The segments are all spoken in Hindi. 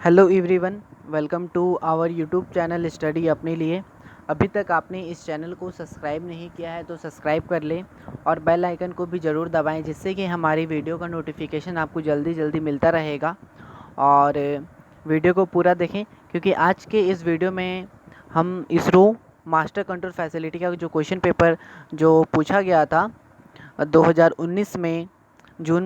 Hello everyone, welcome to our YouTube channel study अपने लिए। अभी तक आपने इस चैनल को सब्सक्राइब नहीं किया है तो सब्सक्राइब कर लें और बेल आइकन को भी ज़रूर दबाएं, जिससे कि हमारी वीडियो का नोटिफिकेशन आपको जल्दी जल्दी मिलता रहेगा। और वीडियो को पूरा देखें, क्योंकि आज के इस वीडियो में हम इसरो मास्टर कंट्रोल फैसिलिटी का जो क्वेश्चन पेपर जो पूछा गया था 2019 में जून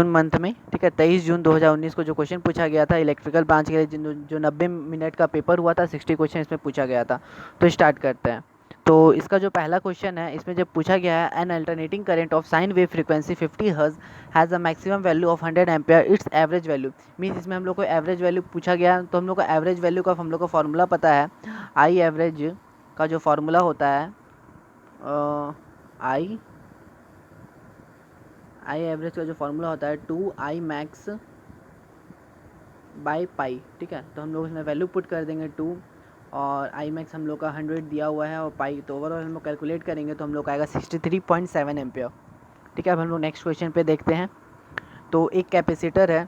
मंथ में, ठीक है, 23 जून 2019 को जो क्वेश्चन पूछा गया था इलेक्ट्रिकल ब्रांच के लिए, जो 90 मिनट का पेपर हुआ था, 60 क्वेश्चन इसमें पूछा गया था। तो स्टार्ट करते हैं। तो इसका जो पहला क्वेश्चन है, इसमें जब पूछा गया है N alternating current of sine wave frequency 50 hertz has a maximum value of 100 ampere, it's average value. Means इसमें हम लोग को एवरेज वैल्यू पूछा गया, तो हम लोग को एवरेज वैल्यू का हम लोग को फॉर्मूला पता है। आई एवरेज का जो फॉर्मूला होता है आई एवरेज का जो फॉर्मूला होता है 2I मैक्स बाई पाई, ठीक है। तो हम लोग इसमें वैल्यू पुट कर देंगे 2, और आई मैक्स हम लोग का 100 दिया हुआ है, और पाई तो ओवरऑल हम लोग कैलकुलेट करेंगे तो हम लोग का आएगा 63.7 एम्पियर, ठीक है। अब हम लोग नेक्स्ट क्वेश्चन पे देखते हैं। तो एक कैपेसिटर है,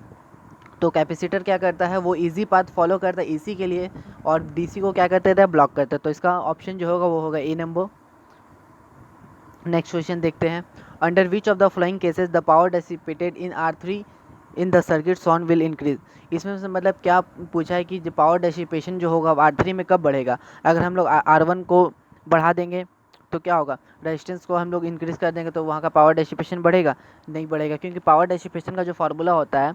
तो कैपेसिटर क्या करता है, वो इजी पाथ फॉलो करता है इसी के लिए, और डीसी को क्या करते हैं, ब्लॉक करता है। तो इसका ऑप्शन जो होगा वो होगा ए नंबर। नेक्स्ट क्वेश्चन देखते हैं। Under which of the flowing cases the power dissipated in R3 in the circuit on will increase. इसमें से मतलब क्या पूछा है कि जो पावर डेसिपेशन जो होगा R3 में कब बढ़ेगा। अगर हम लोग R1 को बढ़ा देंगे तो क्या होगा, रेजिस्टेंस को हम लोग इंक्रीज़ कर देंगे तो वहाँ का पावर डेसिपेशन बढ़ेगा, नहीं बढ़ेगा, क्योंकि पावर डेसिपेशन का जो फार्मूला होता है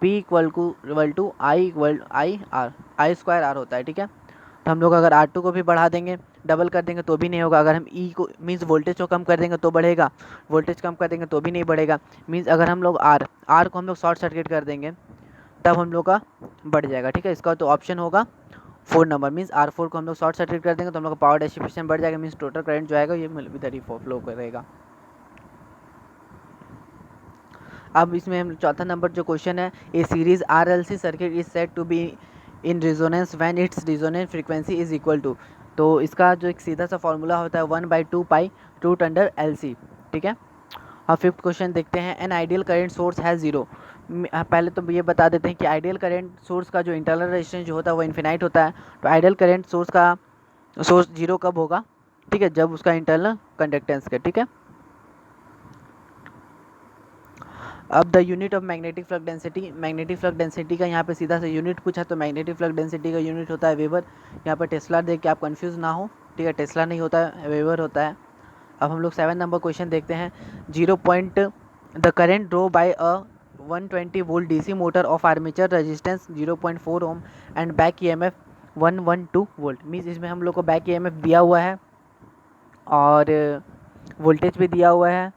P equal to I square R होता है, ठीक है। तो हम लोग अगर R2 को भी बढ़ा देंगे, डबल कर देंगे तो भी नहीं होगा। अगर हम E को मीन्स वोल्टेज को कम कर देंगे तो बढ़ेगा, वोल्टेज कम कर देंगे तो भी नहीं बढ़ेगा। मीन्स अगर हम लोग R को हम लोग शॉर्ट सर्किट कर देंगे तब हम लोग का बढ़ जाएगा, ठीक है। इसका तो ऑप्शन होगा 4 नंबर। मीन्स R4 को हम लोग शॉर्ट सर्किट कर देंगे तो हम लोग का पावर डिस्ट्रीब्यूशन बढ़ जाएगा, मीन्स टोटल करंट जो आएगा ये इधर ही फ्लो करेगा। अब इसमें हम चौथा नंबर जो क्वेश्चन है, a series RLC circuit is said to be in resonance when its resonance frequency is equal to. तो इसका जो एक सीधा सा फॉर्मूला होता है 1/2 पाई रूट अंडर LC, ठीक है। अब फिफ्थ क्वेश्चन देखते हैं। एन आइडियल करंट सोर्स है ज़ीरो। पहले तो ये बता देते हैं कि आइडियल करंट सोर्स का जो इंटरनल रेजिस्टेंस जो होता है वो इन्फिनाइट होता है। तो आइडियल करंट सोर्स का सोर्स जीरो कब होगा, ठीक है, जब उसका इंटरनल कंडक्टेंस का, ठीक है। अब the unit of magnetic flux density का यहाँ पे सीधा से यूनिट पूछा, तो मैग्नेटिक फ्लक्स डेंसिटी का यूनिट होता है वेबर। यहाँ पर टेस्ला देख के आप कंफ्यूज ना हो, ठीक है, टेस्ला नहीं होता है, वेबर होता है। अब हम लोग 7 नंबर क्वेश्चन देखते हैं। The current draw by a 120 volt DC motor of armature resistance 0.4 ohm and back EMF 112 volt. Means इसमें हम लोग को बैक EMF दिया हुआ है और वोल्टेज भी दिया हुआ है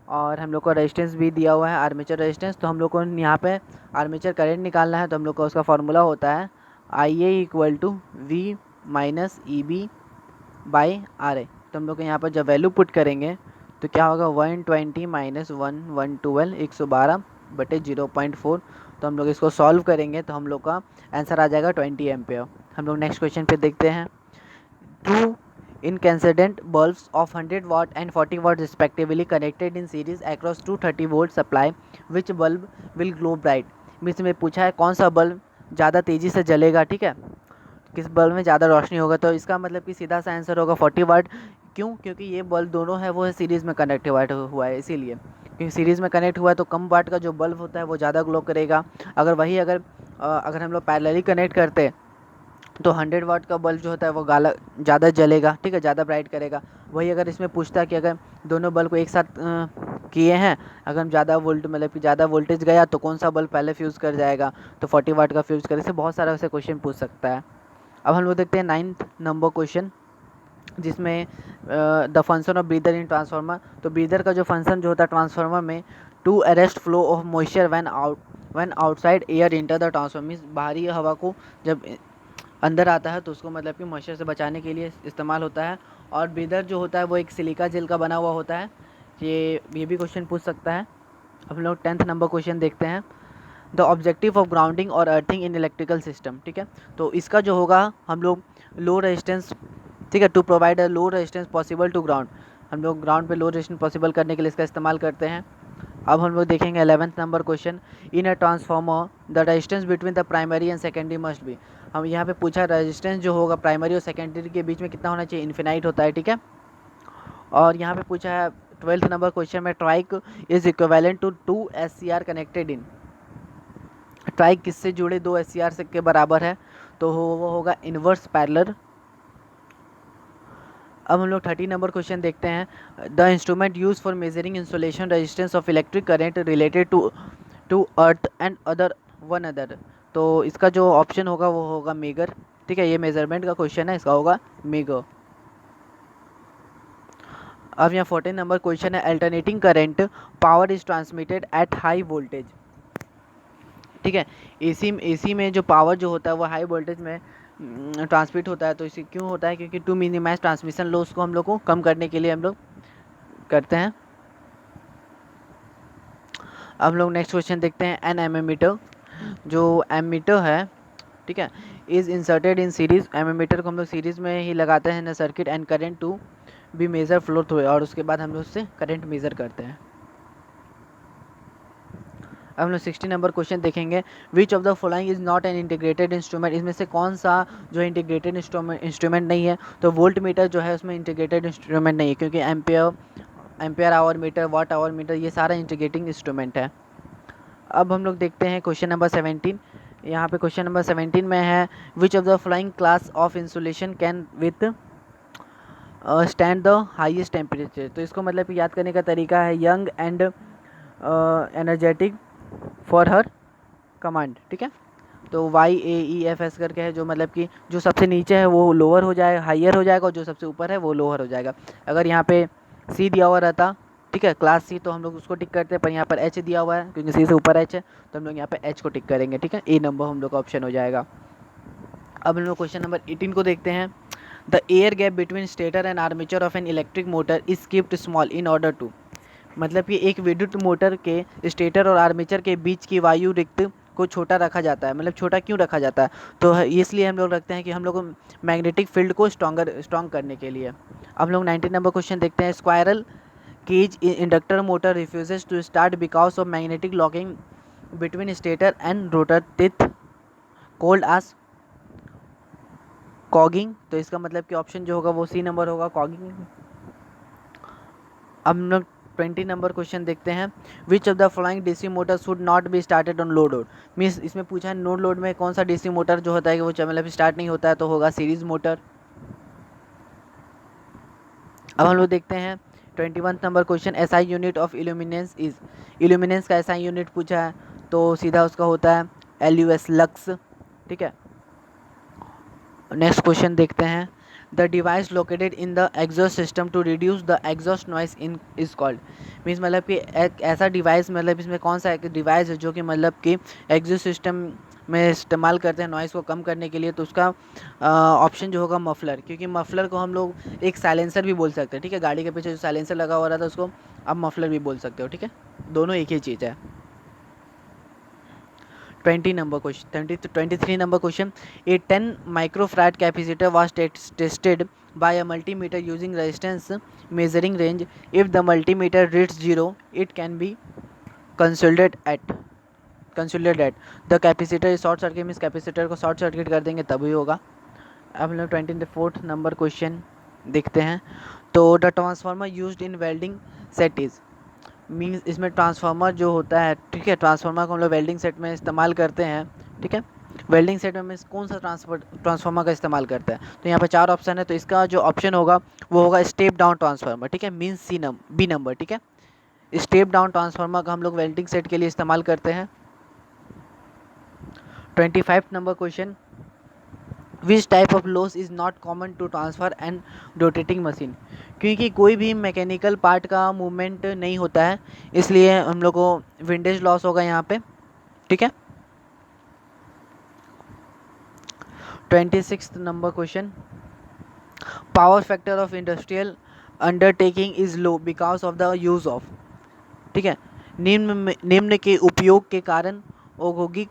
और हम लोग को रेजिस्टेंस भी दिया हुआ है, आर्मेचर रेजिस्टेंस। तो हम लोग को यहाँ पे आर्मेचर करंट निकालना है, तो हम लोग का उसका फार्मूला होता है IA equal to V minus EB by RA। तो हम लोग यहाँ पर जब वैल्यू पुट करेंगे तो क्या होगा, 120 माइनस 112 112 बटे 0.4। तो हम लोग इसको सॉल्व करेंगे तो हम लोग का आंसर आ जाएगा 20 एम्पियर। हम लोग नेक्स्ट क्वेश्चन पे देखते हैं। Two incandescent bulbs of 100 watt and 40 watt respectively connected in series across 230 volt supply, which bulb will glow bright। बीच में पूछा है कौन सा बल्ब ज़्यादा तेज़ी से जलेगा, ठीक है, किस बल्ब में ज़्यादा रोशनी होगा। तो इसका मतलब कि सीधा सा आंसर होगा 40 वाट। क्यों, क्योंकि ये बल्ब दोनों है वो है सीरीज़ में कनेक्ट हुआ है, इसीलिए, क्योंकि सीरीज़ में कनेक्ट हुआ है तो कम वाट का जो बल्ब होता है वो ज़्यादा ग्लो करेगा। अगर हम लोग पैरेलली कनेक्ट करते तो 100 वाट का बल्ब जो होता है वो ज़्यादा जलेगा, ठीक है, ज़्यादा ब्राइट करेगा। वही अगर इसमें पूछता है कि अगर दोनों बल्ब को एक साथ किए हैं, अगर हम ज़्यादा वोल्ट मतलब कि ज़्यादा वोल्टेज गया तो कौन सा बल्ब पहले फ्यूज़ कर जाएगा, तो 40 वाट का फ्यूज़ करे से बहुत सारा ऐसे क्वेश्चन पूछ सकता है। अब हम लोग देखते हैं 9th नंबर क्वेश्चन, जिसमें the function of breather in transformer. तो ब्रीदर का जो फंक्शन जो होता है ट्रांसफार्मर में, to arrest flow of moisture when outside air enter the transformer. Means बाहरी हवा को जब अंदर आता है तो उसको मतलब कि मॉइस्चर से बचाने के लिए इस्तेमाल होता है। और ब्रीदर जो होता है वो एक सिलिका जेल का बना हुआ होता है। ये भी क्वेश्चन पूछ सकता है। अब हम लोग 10th नंबर क्वेश्चन देखते हैं। द ऑब्जेक्टिव ऑफ ग्राउंडिंग और अर्थिंग इन इलेक्ट्रिकल सिस्टम, ठीक है। तो इसका जो होगा हम लोग लो रेजिस्टेंस, ठीक है, to provide a low resistance possible to ground. हम लोग ग्राउंड पे लो रेजिस्टेंस पॉसिबल करने के लिए इसका इस्तेमाल करते हैं। अब हम लोग देखेंगे 11th number question, in a transformer the resistance between the primary and secondary must be. हम यहाँ पे पूछा रेजिस्टेंस जो होगा प्राइमरी और सेकेंडरी के बीच में कितना होना चाहिए, इन्फिनाइट होता है, ठीक है। और यहाँ पे पूछा है 12th नंबर क्वेश्चन में, triac is equivalent to 2 SCR connected in. Triac किससे जुड़े 2 SCR से के बराबर है, तो वो होगा इनवर्स पैरेलल। अब हम लोग 30 नंबर क्वेश्चन देखते हैं, the instrument use for measuring insulation resistance of electric current related to earth and other one other. तो इसका जो ऑप्शन होगा वो होगा मेगर, ठीक है। ये मेजरमेंट का क्वेश्चन है, इसका होगा मेगर। अब यहाँ 14 नंबर क्वेश्चन है, alternating current power is transmitted at high voltage, ठीक है। एसी में जो पावर जो होता है वो हाई वोल्टेज में ट्रांसमिट होता है। तो इसे क्यों होता है, क्योंकि टू मिनिमाइज ट्रांसमिशन लॉस को हम लोग को कम करने के लिए हम लोग करते हैं। अब हम लोग नेक्स्ट क्वेश्चन देखते हैं, एन एमीमीटर, जो एमीमीटर है, ठीक है, is inserted in series. Ammeter को हम लोग सीरीज में ही लगाते हैं न circuit and current to be measure flow through, और उसके बाद हम लोग उससे करंट मेजर करते हैं। अब हम लोग 60 नंबर क्वेश्चन देखेंगे, विच of the following is not an integrated instrument. इसमें से कौन सा जो इंटीग्रेटेड इंस्ट्रूमेंट नहीं है, तो वोल्ट मीटर जो है उसमें इंटीग्रेटेड इंस्ट्रूमेंट नहीं है, क्योंकि ampere hour meter, watt hour meter, ये सारा इंटीग्रेटिंग इंस्ट्रूमेंट है। अब हम लोग देखते हैं क्वेश्चन नंबर 17। यहाँ पे क्वेश्चन नंबर 17 में है, which of the flying class of insulation can withstand the highest temperature. तो इसको मतलब याद करने का तरीका है, young and energetic for her command, ठीक है। तो YAEFS करके है, जो मतलब कि जो सबसे नीचे है वो लोअर हो जाएगा, हाइयर हो जाएगा, और जो सबसे ऊपर है वो लोअर हो जाएगा। अगर यहाँ पे C दिया हुआ रहता, ठीक है, क्लास C, तो हम लोग उसको टिक करते हैं, पर यहाँ पर H दिया हुआ है, क्योंकि C से ऊपर H है, तो हम लोग यहाँ पे H को टिक करेंगे, ठीक है। A नंबर हम लोग का ऑप्शन हो जाएगा। अब हम लोग क्वेश्चन नंबर 18 को देखते हैं, the air gap between stator and armature of an electric motor is keeped small in order to. मतलब कि एक विद्युत मोटर के स्टेटर और आर्मेचर के बीच की वायु रिक्त को छोटा रखा जाता है। मतलब छोटा क्यों रखा जाता है, तो इसलिए हम लोग रखते हैं कि हम लोग मैग्नेटिक फील्ड को स्ट्रॉन्ग करने के लिए। अब हम लोग 19 नंबर क्वेश्चन देखते हैं, squirrel cage inductor motor refuses to start because of magnetic locking between stator and rotor teeth called as cogging. तो इसका मतलब कि ऑप्शन जो होगा वो C नंबर होगा, कॉगिंग। अब हम लोग 20 नंबर क्वेश्चन देखते हैं, which of the following DC motor should not be started on low load. Means इसमें पूछा है नो लोड में कौन सा DC मोटर जो होता है कि वो मतलब स्टार्ट नहीं होता है, तो होगा सीरीज मोटर। अब हम लोग देखते हैं 21 number question, SI unit of illuminance is. Illuminance का SI यूनिट पूछा है, तो सीधा उसका होता है LUS, लक्स, ठीक है। नेक्स्ट क्वेश्चन देखते हैं, the device located in the exhaust system to reduce the exhaust noise in is called. Means मतलब कि एक ऐसा डिवाइस, मतलब इसमें कौन सा एक डिवाइस है जो कि मतलब कि एग्जॉस्ट सिस्टम में इस्तेमाल करते हैं नॉइस को कम करने के लिए, तो उसका ऑप्शन जो होगा मफलर। क्योंकि मफलर को हम लोग एक साइलेंसर भी बोल सकते हैं, ठीक है। गाड़ी के पीछे जो साइलेंसर लगा हुआ रहता है उसको आप मफलर भी बोल सकते हो, ठीक है। दोनों एक ही चीज़ है। 23 number question, a 10 microfarad capacitor was tested by a multimeter using resistance measuring range. If the multimeter reads 0, it can be considered at the capacitor is short circuit, means capacitor को शॉर्ट सर्किट कर देंगे तभी होगा। अब हम लोग 24 नंबर क्वेश्चन देखते हैं, तो the transformer used in welding set is. Means इसमें ट्रांसफार्मर जो होता है, ठीक है, ट्रांसफार्मर को हम लोग वेल्डिंग सेट में इस्तेमाल करते हैं, ठीक है। वेल्डिंग सेट में कौन सा ट्रांसफार्मर का इस्तेमाल करता है, तो यहाँ पे 4 ऑप्शन है, तो इसका जो ऑप्शन होगा वो होगा स्टेप डाउन ट्रांसफार्मर, ठीक है, मीन्स B नंबर, ठीक है। स्टेप डाउन ट्रांसफार्मर का हम लोग वेल्डिंग सेट के लिए इस्तेमाल करते हैं। 25 नंबर question, which type of loss is not common to transfer and rotating machine. क्योंकि कोई भी मैकेनिकल पार्ट का मूवमेंट नहीं होता है, इसलिए हम लोग को विंडेज लॉस होगा यहाँ पे, ठीक है। 26 number question, power factor of industrial undertaking is low because of the use of, ठीक है। निम्न के उपयोग के कारण औद्योगिक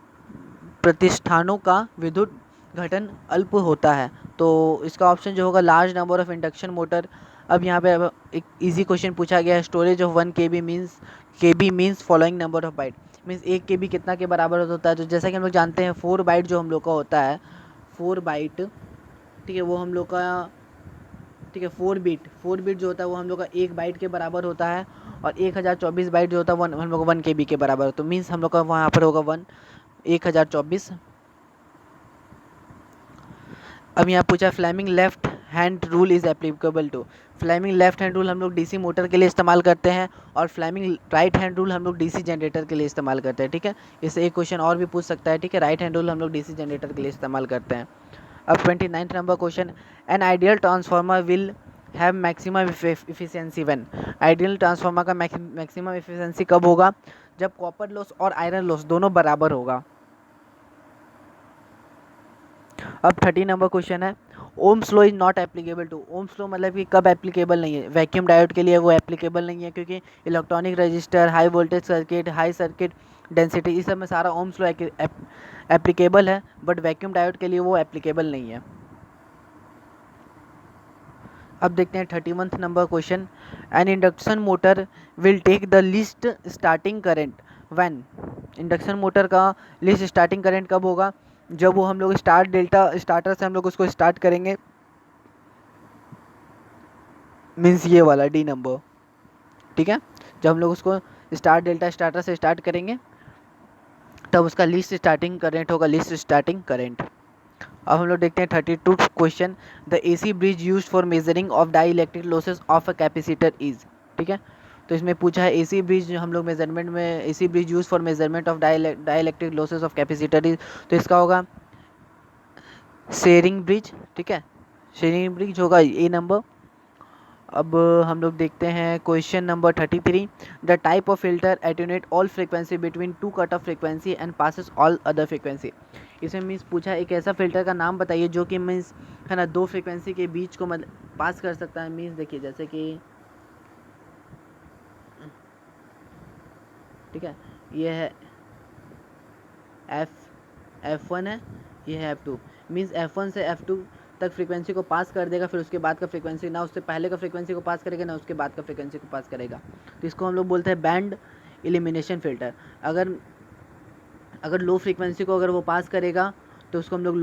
प्रतिष्ठानों का विद्युत घटन अल्प होता है। तो इसका ऑप्शन जो होगा large number of induction motor अब यहाँ पे अब एक इजी क्वेश्चन पूछा गया है, storage of 1 KB means following number of bite. Means 1 KB कितना के बराबर होता है, तो जैसा कि हम लोग जानते हैं 4 बाइट जो हम लोग का होता है, 4 बाइट, ठीक है, वो हम लोग का, ठीक है, 4 बिट जो होता है वो हम लोग का 1 बाइट के बराबर होता है, और 1024 बाइट जो होता है हम लोग का 1 KB के बराबर, तो मीन्स हम लोग का वहाँ पर होगा 1024। अब यहाँ पूछा Fleming left hand rule is applicable to. Fleming left hand rule हम लोग डीसी मोटर के लिए इस्तेमाल करते हैं, और फ्लेमिंग राइट हैंड रूल हम लोग डीसी जनरेटर के लिए इस्तेमाल करते हैं, ठीक है। इससे एक क्वेश्चन और भी पूछ सकता है, ठीक है, राइट हैंड रूल हम लोग डीसी जनरेटर के लिए इस्तेमाल करते हैं। अब 29 number question, an ideal transformer will have maximum efficiency when. Ideal transformer का मैक्सिमम इफिशियंसी कब होगा, जब कॉपर लॉस और आयरन लॉस दोनों बराबर होगा। अब 30 नंबर क्वेश्चन है, Ohm's law is not applicable to. Ohm's law मतलब कि कब एप्लीकेबल नहीं है, वैक्यूम डायोड के लिए वो एप्लीकेबल नहीं है, क्योंकि electronic register, high voltage circuit, high circuit density, इस सब में सारा ओम्स लॉ एप्लीकेबल है, बट वैक्यूम डायोड के लिए वो एप्लीकेबल नहीं है। अब देखते हैं 31 number question, an induction motor will take the least starting current when. Induction motor का लीस्ट स्टार्टिंग करंट कब होगा, जब वो हम लोग स्टार्टर से हम लोग उसको स्टार्ट करेंगे, मीन्स ये वाला डी नंबर, ठीक है, जब हम लोग उसको स्टार्टर से स्टार्ट करेंगे तब उसका लीस्ट स्टार्टिंग करंट होगा, लीस्ट स्टार्टिंग करंट। अब हम लोग देखते हैं 32 question, the AC bridge used for measuring of dielectric losses of a capacitor is. ठीक है, तो इसमें पूछा है एसी ब्रिज हम लोग मेजरमेंट में, AC bridge use for measurement of dielectric losses of capacitor is, तो इसका होगा शेयरिंग ब्रिज, ठीक है, शेयरिंग ब्रिज होगा ए नंबर। अब हम लोग देखते हैं question number 33, the type of filter attenuate all frequency between two cut off frequency and passes all other frequency. इसमें मीन्स पूछा एक ऐसा फिल्टर का नाम बताइए जो कि मीन्स है ना दो फ्रीक्वेंसी के बीच को मतलब पास कर सकता है। मीन्स देखिए जैसे कि, ठीक है, ये है F1 है, ये है F2। मीन्स F1 से F2 तक फ्रीक्वेंसी को पास कर देगा, फिर उसके बाद का फ्रीक्वेंसी ना उससे पहले का फ्रीक्वेंसी को पास करेगा ना उसके बाद का फ्रीक्वेंसी को पास करेगा, तो इसको हम लोग बोलते हैं बैंड एलिमिनेशन फ़िल्टर। अगर लो फ्रीक्वेंसी को अगर वो पास करेगा तो उसको हम लोग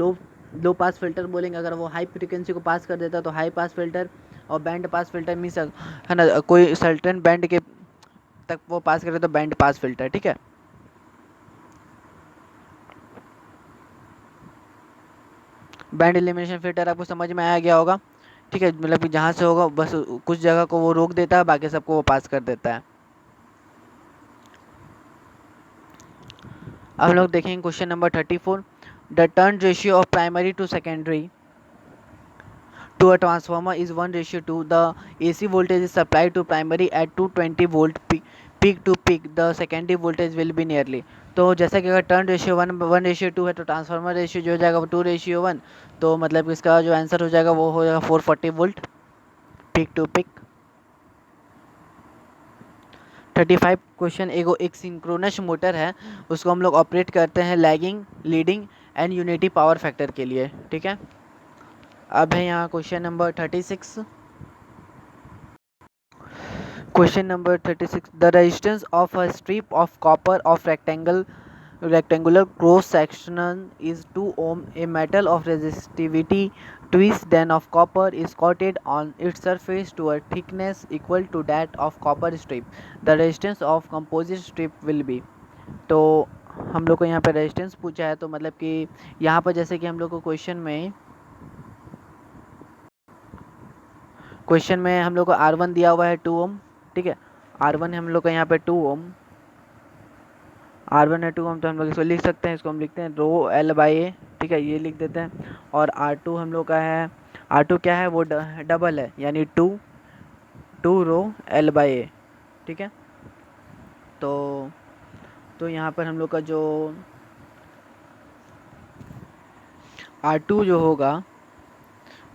लो पास फ़िल्टर बोलेंगे, अगर वो हाई फ्रीक्वेंसी को पास कर देता तो हाई पास फ़िल्टर, और बैंड पास फ़िल्टर मीन्स है ना कोई सर्टेन बैंड के तक वो पास करे तो बैंड पास फ़िल्टर, ठीक है। बैंड एलिमिनेशन फ़िल्टर आपको समझ में आ गया होगा, ठीक है, मतलब कि जहाँ से होगा बस कुछ जगह को वो रोक देता है, बाकी सबको वो पास कर देता है। अब हम लोग देखेंगे question number 34, the turn ratio of primary to secondary to a transformer is 1:2. The AC voltage is supplied to primary at 220 volt peak to peak. The secondary voltage will be nearly. तो जैसा कि अगर टर्न रेशियो 1:2 है तो ट्रांसफार्मर रेशियो जो हो जाएगा वो 2:1, तो मतलब इसका जो आंसर हो जाएगा वो हो जाएगा 440 volt peak to peak. 35 question, एक सिंक्रोनस मोटर है, उसको हम लोग ऑपरेट करते हैं lagging, leading and unity power factor के लिए, ठीक है। अब है यहाँ question number 36। Question number 36. The resistance of a strip of copper of rectangular cross section is 2 ohm. A metal of resistivity twice that of copper is coated on its surface to a thickness equal to that of copper strip. The resistance of composite strip will be. तो हम लोग को यहाँ पे रेजिस्टेंस पूछा है, तो मतलब कि यहाँ पर जैसे कि हम लोग को क्वेश्चन में हम लोग को R1 दिया हुआ है 2 ओम, ठीक है, R1 है हम लोग का यहाँ पे 2 ओम, R1 है 2 ओम, तो हम लोग इसको लिख सकते हैं, इसको हम लिखते हैं रो L/A, ठीक है, ये लिख देते हैं। और R2 हम लोग का है, R2 क्या है वो डबल है, यानी 2 रो L/A, ठीक है। तो यहाँ पर हम लोग का जो R2 जो होगा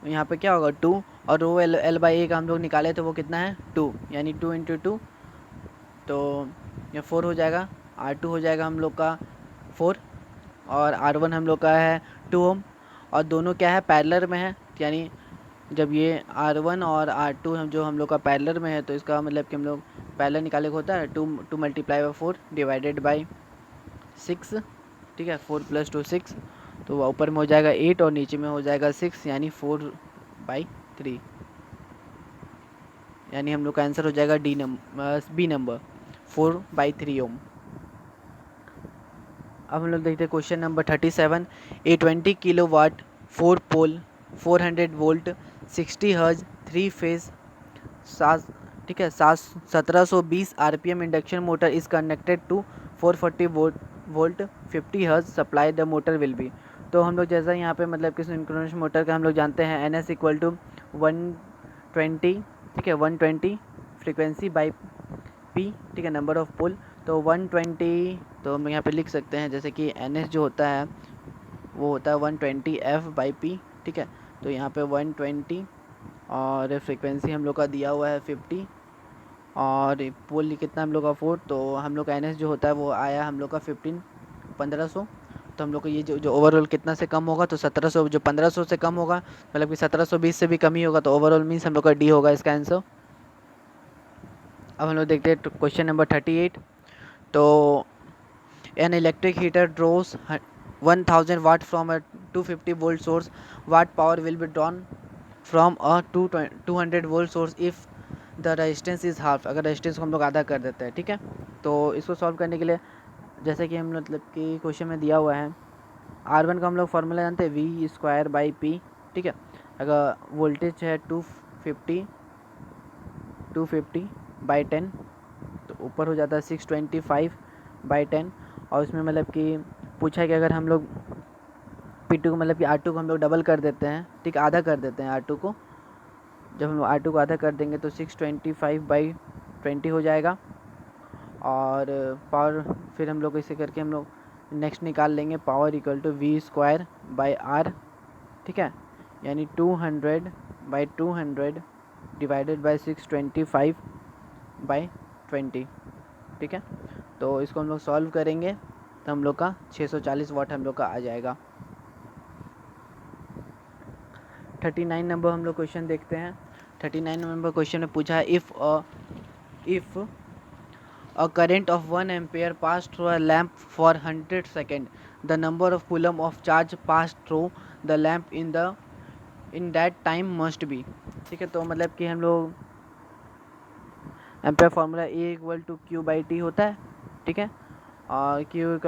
यहाँ पे क्या होगा 2, और रो L/A का हम लोग निकाले तो वो कितना है 2, यानी 2 × 2, तो ये 4 हो जाएगा। R2 हो जाएगा हम लोग का 4, और R1 हम लोग का है 2 ओम, और दोनों क्या है पैरेलल में है, यानी जब ये R1 और R2 हम जो हम लोग का पैरेलल में है, तो इसका मतलब कि हम लोग पैरेलल निकाले होता है 2 मल्टीप्लाई बाई 4 डिवाइडेड बाई 6, ठीक है, 4 + 2 6, तो ऊपर में हो जाएगा 8 और नीचे में हो जाएगा 6, यानी 4/3, यानी हम लोग का आंसर हो जाएगा बी नंबर 4/3 ओम। अब हम लोग देखते हैं question number 37। A 20 kilowatt 4 pole 400 volt 60 hertz 3 phase 7, ठीक है, 1720 RPM induction motor is connected to 440 volt 50 hertz supply the motor will be. तो हम लोग जैसा यहाँ पे मतलब कि सिंक्रोनस मोटर का हम लोग जानते हैं NS = 120, ठीक है, 120 फ्रीक्वेंसी बाई पी, ठीक है, नंबर ऑफ पोल। तो 120, तो हम यहाँ पे लिख सकते हैं जैसे कि NS जो होता है वो होता है 120 F/P, ठीक है। तो यहाँ पे 120 और फ्रीक्वेंसी हम लोग का दिया हुआ है 50 और पोल कितना हम लोग का 4, तो हम लोग का NS जो होता है वो आया हम लोग का 1500। तो हम लोग को ये जो ओवरऑल कितना से कम होगा, तो 1700, जो 1500 से कम होगा मतलब कि 1720 से भी कम ही होगा, तो ओवरऑल मीन्स हम लोग का डी होगा इसका आंसर। अब हम लोग देखते हैं क्वेश्चन नंबर 38। तो an electric heater draws 1000 watt from a 250 volt source, what power will be drawn from a 200 volt source if the resistance is half. अगर रेजिस्टेंस को हम लोग आधा कर देते हैं, ठीक है। तो इसको सॉल्व करने के लिए जैसे कि हम मतलब कि क्वेश्चन में दिया हुआ है, R1 का हम लोग फार्मूला जानते हैं V²/P, ठीक है। अगर वोल्टेज है 250/10, तो ऊपर हो जाता है 625/10, और उसमें मतलब कि पूछा है कि अगर हम लोग P2 को मतलब कि R2 को हम लोग डबल कर देते हैं, ठीक, आधा कर देते हैं R2 को। जब हम R2 को आधा कर देंगे तो 625/20 हो जाएगा, और पावर फिर हम लोग इसे करके हम लोग नेक्स्ट निकाल लेंगे, पावर = V²/R, ठीक है, यानी 200/200 डिवाइडेड बाई 625/20, ठीक है। तो इसको हम लोग सॉल्व करेंगे तो हम लोग का 640 वाट हम लोग का आ जाएगा। 39 नंबर हम लोग क्वेश्चन देखते हैं। 39 नंबर क्वेश्चन में पूछा है if a current of 1 ampere passed through a lamp for 100 seconds, the number of coulomb of charge passed through the lamp in that time must be, ठीक है। तो मतलब कि हम लोग एम्पेयर फार्मूला A = Q/T होता है, ठीक है, और Q =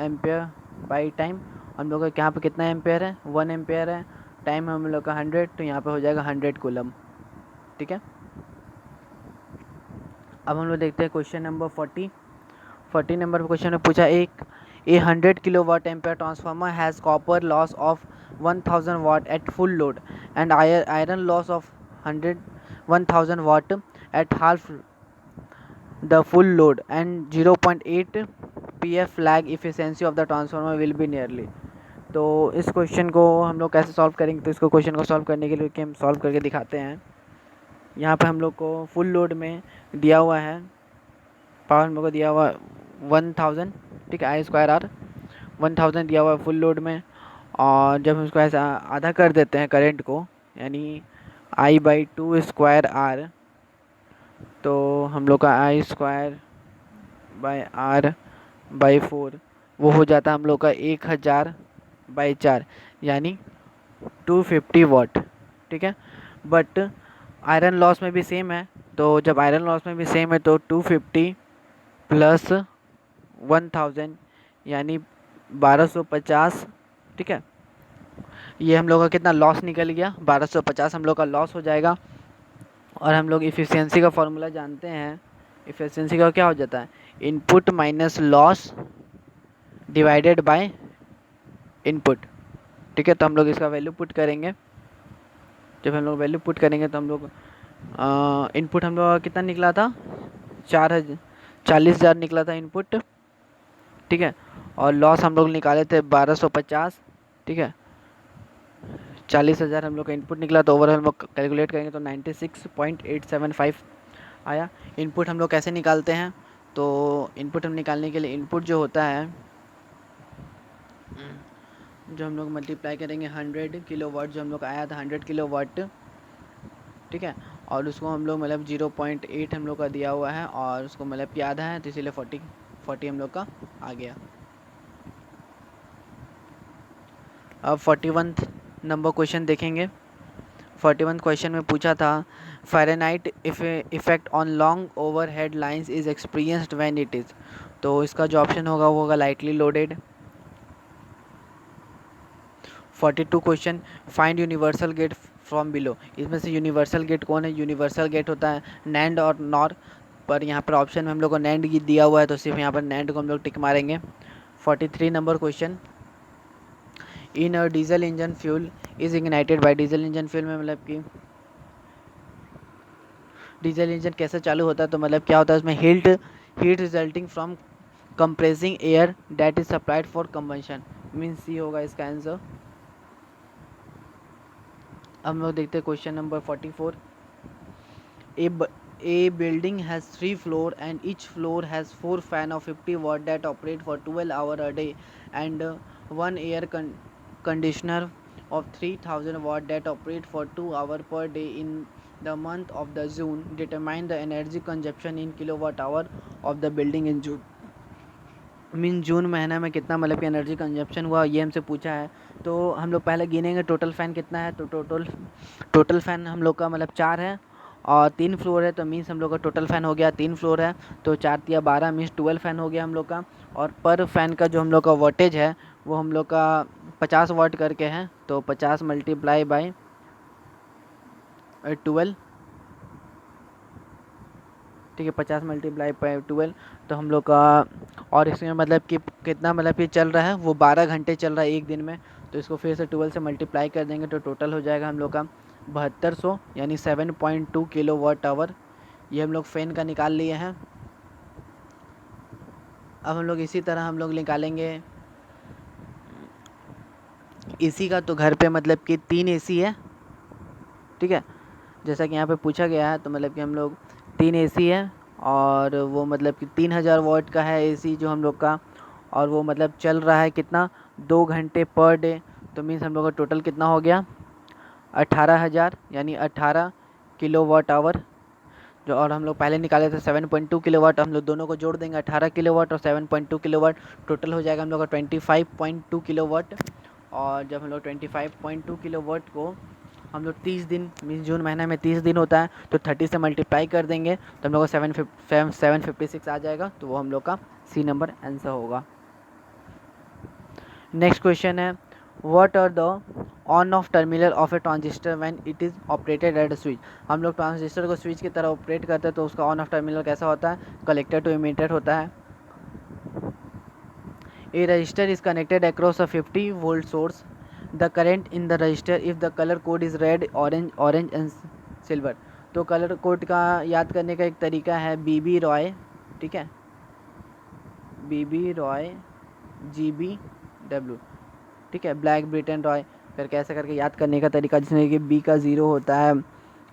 एम्पेयर बाई टाइम। हम लोग का यहाँ पे कितना एम्पेयर है, 1 एम्पेयर है, टाइम हम लोग का 100, तो यहाँ पे हो जाएगा 100 कूलम, ठीक है। अब हम लोग देखते हैं क्वेश्चन नंबर 40 नंबर पर क्वेश्चन में पूछा a 100 kilowatt ampere transformer has copper loss of 1000 watt at full load and iron loss of 1000 watt at half the full load and 0.8 pf lag efficiency of the transformer will be nearly. तो इस क्वेश्चन को हम लोग कैसे सॉल्व करेंगे, तो इसको क्वेश्चन को सॉल्व करने के लिए कि हम सॉल्व करके दिखाते हैं। यहाँ पे हम लोग को फुल लोड में दिया हुआ है, पावर हम लोग को दिया हुआ 1000, ठीक है, I²R 1000 दिया हुआ है फुल लोड में, और जब हम इसको ऐसा आधा कर देते हैं करंट को, यानी I/2²R, तो हम लोग का I²R/4 वो हो जाता है हम लोग का 1000/4, यानी 250 वाट, ठीक है। बट आयरन लॉस में भी सेम है, तो जब आयरन लॉस में भी सेम है तो 250 + 1000 यानी 1250, ठीक है। ये हम लोग का कितना लॉस निकल गया, 1250 हम लोग का लॉस हो जाएगा। और हम लोग इफ़िशियंसी का फॉर्मूला जानते हैं, इफ़िशियंसी का क्या हो जाता है, input minus loss divided by input, ठीक है। तो हम लोग इसका वैल्यू पुट करेंगे, जब हम लोग वैल्यू पुट करेंगे तो हम लोग इनपुट हम लोग का कितना निकला था, 40,000 निकला था इनपुट, ठीक है, और लॉस हम लोग निकाले थे 1250, ठीक है। 40,000 हम लोग का इनपुट निकला, तो ओवरऑल हम लोग कैलकुलेट करेंगे तो 96.875 आया। इनपुट हम लोग कैसे निकालते हैं, तो इनपुट हम निकालने के लिए इनपुट जो होता है जो हम लोग मल्टीप्लाई करेंगे 100 किलोवाट, जो हम लोग आया था 100 किलोवाट, ठीक है, और उसको हम लोग मतलब 0.8 हम लोग का दिया हुआ है और उसको मतलब आधा है, तो इसीलिए 40 हम लोग का आ गया। अब 41 नंबर क्वेश्चन देखेंगे। 41 क्वेश्चन में पूछा था Fahrenheit effect on long overhead lines is experienced when it is, तो इसका जो ऑप्शन होगा वो होगा lightly loaded. 42 question find universal get from below, इसमें से यूनिवर्सल गेट कौन है? यूनिवर्सल गेट होता है नैंड और नॉर, पर यहाँ पर ऑप्शन में हम लोग को नैंड दिया हुआ है तो सिर्फ यहाँ पर नैंड को हम लोग टिक मारेंगे। 43 number question in a diesel engine fuel is ignited by, diesel engine fuel में मतलब कि डीजल इंजन कैसे चालू होता है, तो मतलब क्या होता है उसमें heat resulting from compressing air that is supplied for combustion, mean C होगा इसका आंसर। हम लोग देखते हैं question number 44। A building has 3 floors and each floor has 4 fan of 50 watt that operate for 12 hours a day and one air conditioner of 3000 watt that operate for 2 hours per day in the month of the June. Determine the energy consumption in kilowatt hour of the building in June. Mean जून महीना में कितना मतलब कि एनर्जी कंजप्शन हुआ ये हमसे पूछा है। तो हम लोग पहले गिनेंगे टोटल फ़ैन कितना है, तो टोटल फ़ैन हम लोग का मतलब 4 है और 3 फ्लोर है, तो मीन्स हम लोग का टोटल फ़ैन हो गया 3 फ्लोर है, तो 4 तिया 12 मीन्स 12 फ़ैन हो गया हम लोग का। और पर फ़ैन का जो हम लोग का वोल्टेज है वो हम लोग का 50 वाट करके है, तो 50 मल्टीप्लाई बाई 12, ठीक है, 50 मल्टीप्लाई बाई 12, तो हम लोग का और इसमें मतलब कि कितना मतलब कि चल रहा है वो 12 घंटे चल रहा है एक दिन में, तो इसको फिर से 12 से मल्टीप्लाई कर देंगे तो टोटल हो जाएगा हम लोग का 7200 यानी 7.2 किलो वाट आवर। ये हम लोग फ़ैन का निकाल लिए हैं। अब हम लोग इसी तरह हम लोग निकालेंगे एसी का, तो घर पे मतलब कि 3 एसी है, ठीक है, जैसा कि यहाँ पे पूछा गया है, तो मतलब कि हम लोग 3 एसी है और वो मतलब कि 3000 वाट का है एसी जो हम लोग का, और वो मतलब चल रहा है कितना 2 घंटे पर डे, तो मीन्स हम लोग का टोटल कितना हो गया 18,000 यानी 18 किलो वाट आवर जो, और हम लोग पहले निकाले थे 7.2 किलोवाट, हम लोग दोनों को जोड़ देंगे 18 किलोवाट और 7.2 किलोवाट, टोटल हो जाएगा हम लोग का 25.2 किलोवाट। और जब हम लोग 25.2 किलोवाट को हम लोग 30 दिन मीन्स जून महीना में 30 दिन होता है, तो 30 से मल्टीप्लाई कर देंगे तो हम लोग का 756 आ जाएगा, तो वो हम लोग का सी नंबर आंसर होगा। नेक्स्ट क्वेश्चन है what are the on off terminal of a transistor when it is operated at a switch, हम लोग ट्रांजिस्टर को स्विच की तरह ऑपरेट करते हैं तो उसका ऑन ऑफ टर्मिनल कैसा होता है, कलेक्टर टू इमीटर होता है। A resistor is connected across a 50 volt source, the current in the resistor if the colour code is red orange and silver, तो कलर कोड का याद करने का एक तरीका है BB रॉय, ठीक है, BB रॉय GBW, ठीक है, ब्लैक ब्रिटेन रॉय करके ऐसा करके याद करने का तरीका, जिसमें कि B का 0 होता है,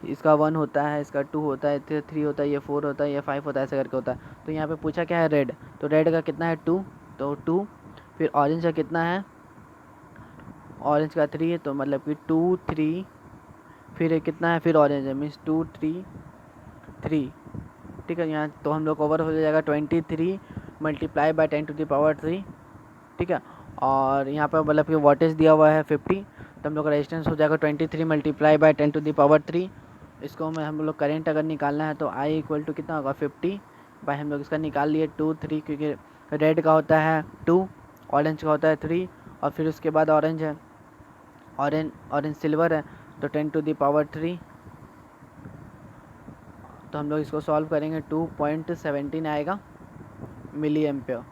इसका 1 होता है, इसका 2 होता है, 3 होता है, ये 4 होता है, ये 5 होता है, ऐसा करके होता है। तो यहाँ पे पूछा क्या है रेड, तो रेड का कितना है 2, तो 2, फिर ऑरेंज का कितना है, ऑरेंज का 3 है, तो मतलब कि 2 3, फिर कितना है, फिर ऑरेंज है मीन्स 2 3 3, ठीक है, यहाँ तो हम लोग ओवर हो जाएगा 23 मल्टीप्लाई बाय 10⁻3, ठीक है, और यहाँ पर मतलब कि वोल्टेज दिया हुआ है 50, तो हम लोग का रेजिस्टेंस हो जाएगा 23 मल्टीप्लाई बाय 10⁻3। इसको में हम लोग करेंट अगर निकालना है तो आई इक्वल टू कितना होगा 50 बाय, हम लोग इसका निकाल लिए 2 3, क्योंकि रेड का होता है 2, ऑरेंज का होता है 3, और फिर उसके बाद ऑरेंज है, ऑरेंज सिल्वर है, तो 10⁻3, तो हम लोग इसको सॉल्व करेंगे 2.17 आएगा मिली एम्पियर।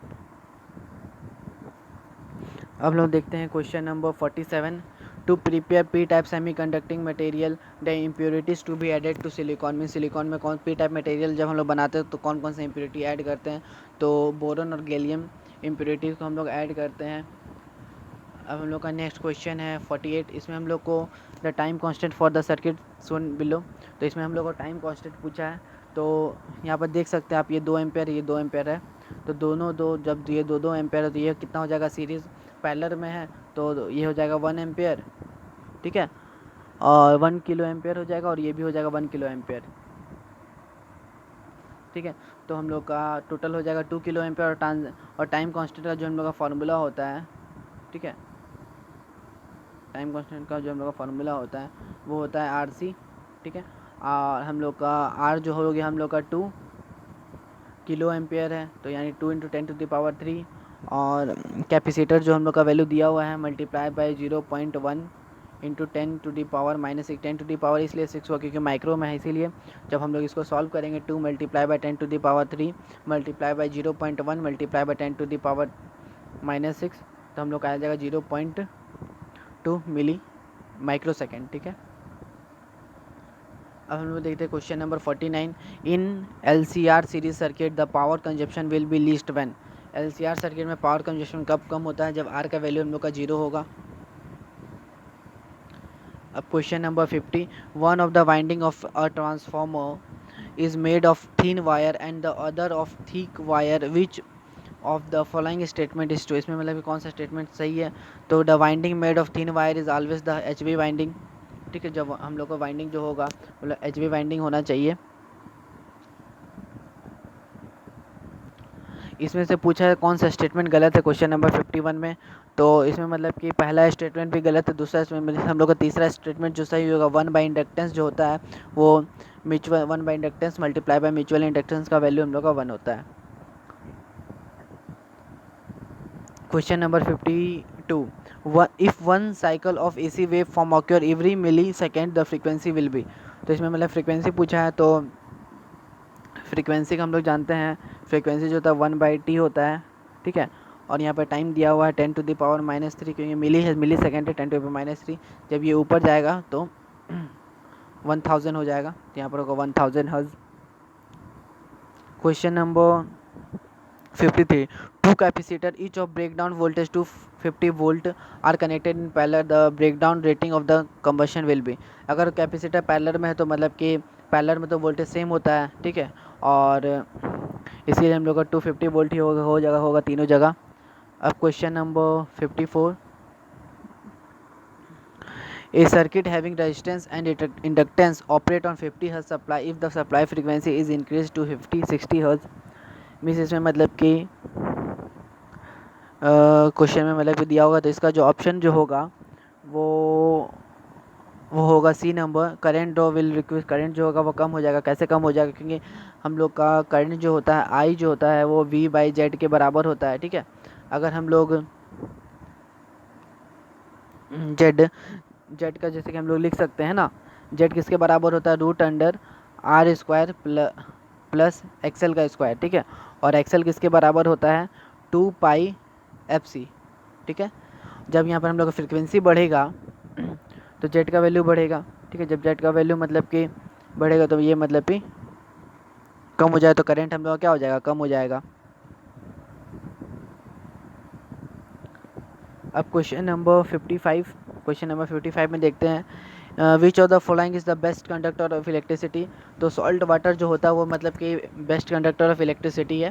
अब लोग देखते हैं question number 47 to prepare P type semiconducting material the impurities to be added to silicon, में सिलिकॉन में कौन पी टाइप मटेरियल जब हम लोग बनाते हैं तो कौन कौन से इम्प्योरिटी ऐड करते हैं, तो बोरॉन और गैलियम इम्प्योरिटीज़ को हम लोग ऐड करते हैं। अब हम लोग का नेक्स्ट क्वेश्चन है 48, इसमें हम लोग को the time constant for the circuit shown below, तो इसमें हम लोग को टाइम कांस्टेंट पूछा है, तो यहाँ पर देख सकते हैं आप ये 2 एम्पेयर ये 2 एम्पेयर है, तो दोनों जब ये 2 एम्पेयर है तो ये कितना हो जाएगा सीरीज़ पैरेलल में है तो ये हो जाएगा 1 एम्पियर, ठीक है, और 1 किलो एम्पियर हो जाएगा, और ये भी हो जाएगा 1 किलो एम्पियर, ठीक है। तो हम लोग का टोटल हो जाएगा 2 किलो एम्पियर, और टाइम कांस्टेंट का जो हम लोग का फार्मूला होता है, ठीक है, टाइम कांस्टेंट का जो हम लोग का फार्मूला होता है वो होता है RC, ठीक है। और हम लोग का R जो हो गया हम लोग का 2 किलो एम्पियर है, तो यानी 2 × 10⁻³ और कैपेसिटर जो हम लोग का वैल्यू दिया हुआ है मल्टीप्लाई बाय 0.1 × 10⁻⁻6, 10⁻, इसलिए 6 हुआ क्योंकि माइक्रो में है, इसीलिए जब हम लोग इसको सॉल्व करेंगे 2 × 10⁻³ मल्टीप्लाई बाय 0.1 मल्टीप्लाई बाय 10⁻⁻6, तो हम लोग का आ जाएगा 0.2 मिली माइक्रो सेकेंड, ठीक है। अब हम लोग देखते हैं question number 49। In LCR series circuit the power consumption will be least when. LCR circuit में पावर कंजप्शन कब कम होता है? जब R का वैल्यू हम लोग का 0 होगा। अब question number 50। One of the winding of a transformer is made of thin wire and the other of thick wire, which of the following statement is true. इसमें मतलब कि कौन सा स्टेटमेंट सही है? तो the winding made of thin wire is always the HV winding, ठीक है। जब हम लोग का वाइंडिंग जो होगा मतलब HV वाइंडिंग होना चाहिए। इसमें से पूछा है कौन सा स्टेटमेंट गलत है क्वेश्चन नंबर 51 में, तो इसमें मतलब कि पहला स्टेटमेंट भी गलत है, दूसरा इसमें मतलब हम लोग का तीसरा स्टेटमेंट जो सही होगा 1 बाई इंडक्टेंस जो होता है वो mutual 1 by inductance multiply by mutual inductance का वैल्यू हम लोग का 1 होता है। Question number 52। If one cycle of AC waveform occur every millisecond the frequency will be. तो इसमें मतलब फ्रीक्वेंसी पूछा है, तो फ्रीक्वेंसी का हम लोग जानते हैं फ्रीक्वेंसी जो होता है 1/t होता है, ठीक है। और यहाँ पर टाइम दिया हुआ है 10⁻⁻3, क्योंकि मिली है, मिली सेकेंड है 10⁻⁻3। जब ये ऊपर जाएगा तो 1000 हो जाएगा, तो यहाँ पर होगा 1000 hertz. Question number 53। Two capacitor each of breakdown voltage 250 volt are connected in parallel, the breakdown rating of the combination will be. अगर कैपेसिटर पैरेलल में है तो मतलब कि पैरेलल में तो वोल्टेज सेम होता है, ठीक है, और इसीलिए हम लोग का 250 वोल्ट ही होगा तीनों जगह। अब question number 54। A circuit having resistance and inductance operate on 50 Hz supply if the supply frequency is increased to 50-60 Hz। Means इसमें मतलब कि क्वेश्चन में मतलब कि दिया होगा, तो इसका जो ऑप्शन जो होगा वो होगा C number. Current draw will request, current जो होगा वो कम हो जाएगा। कैसे कम हो जाएगा? क्योंकि हम लोग का करंट जो होता है I जो होता है वो V/Z के बराबर होता है, ठीक है। अगर हम लोग Z का जैसे कि हम लोग लिख सकते हैं ना, Z किसके बराबर होता है? √R² प्लस XL का स्क्वायर, ठीक है। और XL किसके बराबर होता है? 2πfc, ठीक है। जब यहाँ पर हम लोग का फ्रिक्वेंसी बढ़ेगा तो Z का वैल्यू बढ़ेगा, ठीक है। जब Z का वैल्यू मतलब कि बढ़ेगा तो ये मतलब कि कम हो जाए, तो करंट हम लोग का क्या हो जाएगा? कम हो जाएगा। अब क्वेश्चन नंबर 55। क्वेश्चन नंबर 55 में देखते हैं which of the following is the best conductor of electricity. तो सॉल्ट वाटर जो होता है वो मतलब कि बेस्ट कंडक्टर ऑफ इलेक्ट्रिसिटी है।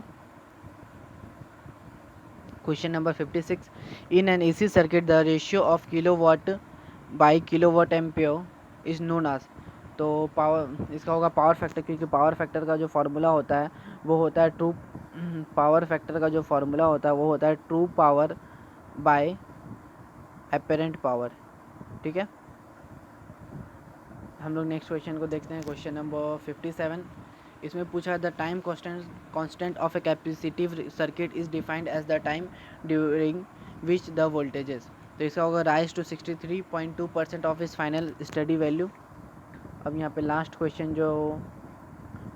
Question number 56। In an AC circuit the ratio of kilowatt by kilowatt ampere is known as. तो पावर, इसका होगा पावर फैक्टर, क्योंकि पावर फैक्टर का जो फार्मूला होता है वो होता है ट्रू पावर फैक्टर का जो फार्मूला होता है वो होता है true power bye apparent power, ठीक है। हम लोग नेक्स्ट क्वेश्चन को देखते हैं, क्वेश्चन नंबर 57। इसमें पूछा है the time constant of a capacitive circuit is defined as the time during which the voltages. तो इसका होगा rise to 63.2% of its final steady value. अब यहाँ पे लास्ट क्वेश्चन जो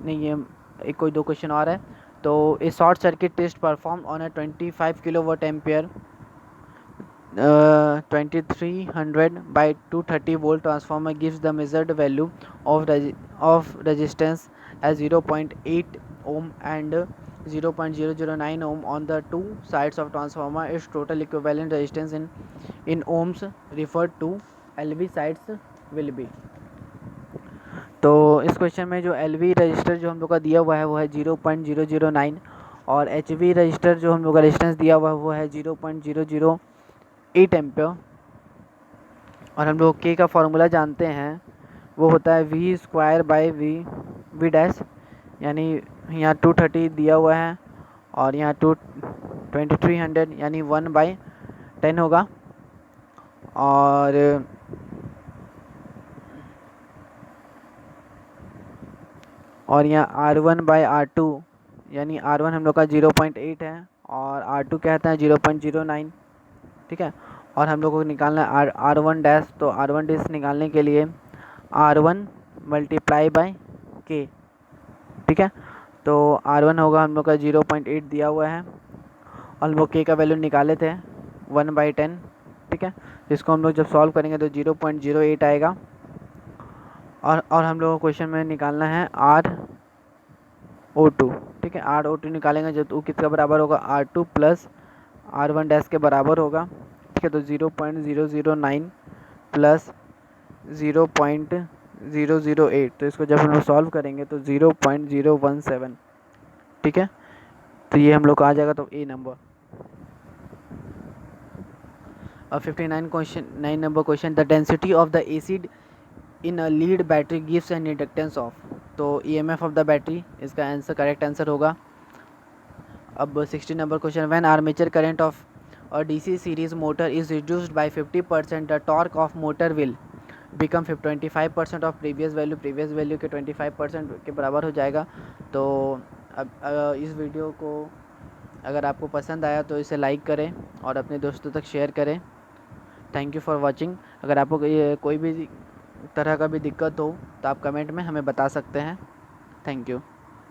नहीं है, एक कोई दो क्वेश्चन और है। तो a short circuit test perform on a 25 kilowatt ampere 2300 by 230 volt transformer gives the measured value of resistance as 0.8 ohm and 0.009 ohm on the two sides of transformer. Its total equivalent resistance in ohms referred to LV sides will be। तो इस क्वेश्चन में जो LV रजिस्टर जो हम लोग का दिया हुआ है वो है 0.009, और HV रजिस्टर जो हम लोग का रेजिस्टेंस दिया हुआ है वो है 0.009 8 एम्पियर। और हम लोग के का फॉर्मूला जानते हैं, वो होता है V square by V dash, यानी यहाँ 230 दिया हुआ है और यहाँ 2300 यानी 1/10 होगा। और यहाँ R1/R2 यानी R1 हम लोग का 0.8 है और R2 क्या कहते हैं 0.09, ठीक है। और हम लोग को निकालना है R1 डैश, तो R1 डैश निकालने के लिए R1 मल्टीप्लाई बाई K, ठीक है। तो R1 होगा हम लोग का 0.8 दिया हुआ है और हम लोग K का वैल्यू निकाले थे 1/10, ठीक है। इसको हम लोग जब सॉल्व करेंगे तो 0.08 आएगा। और हम लोग को क्वेश्चन में निकालना है RO2, ठीक है। RO2 निकालेंगे जब तो किसका बराबर होगा R2 प्लस R1 डैश के बराबर होगा, ठीक है। तो 0.009 प्लस 0.008, तो इसको जब हम लोग सॉल्व करेंगे तो 0.017, ठीक है। तो ये हम लोग का आ जाएगा तो ए नंबर। और 9 number question, the density of the acid in a lead battery gives an inductance of, तो EMF ऑफ द बैटरी इसका आंसर करेक्ट आंसर होगा। अब 16 number question, when armature current of a DC series motor is reduced by 50%, the torque of motor will become 25% of previous value के 25% के बराबर हो जाएगा। तो अब इस वीडियो को अगर आपको पसंद आया तो इसे लाइक करें और अपने दोस्तों तक शेयर करें। Thank you for watching. अगर आपको कोई भी तरह का भी दिक्कत हो तो आप कमेंट में हमें बता सकते हैं। Thank you.